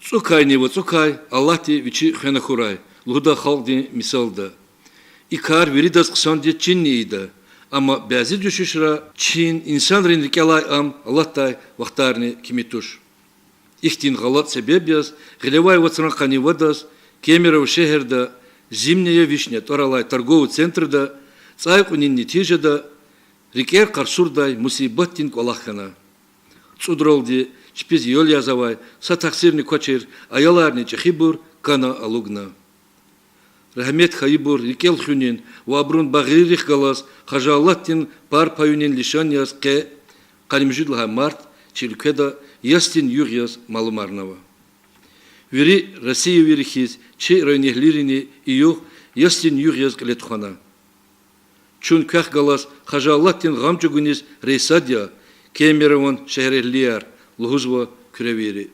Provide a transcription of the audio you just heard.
Цукай нево цукай, Аллах ти вичи хенахурай, луда халк di misalda. İkar veridas kısan diye Çin neydi. Ama bazı düşüşra Çin insan rindik alay Allah da vaktarını kimi tuş. İhtin galat sebep yaz, gılevay vatsan kani vadas, Кемерово şehirde, Zimneye Vişne, Toralay, торговый центрда, Цайкунин нетижеда, Рикер Карсурдай, Мусибаттин Колахана. Цудролди, Чпиз Йол Язавай, Сатаксирни Кочер, Аяларни Чехибур, Кана Алугна. Рахмет Хайбур, Рикел Хюнин, Вабрун Багирих Галас, Хажалаттин, Пар Паюнин Лишаньяс, Ке, Калимжидлха Март, Чилькеда, Ястин Югьяс Малумарнова. Вери Россия верихиз, Чи районехлирини июх, Ястин Югьяс Галетхана. Чун Ках Галас, Хажалаттин Гамчугунис, Рейсадья, Кемерован Шехрехлияр, Лухузва Кюревери.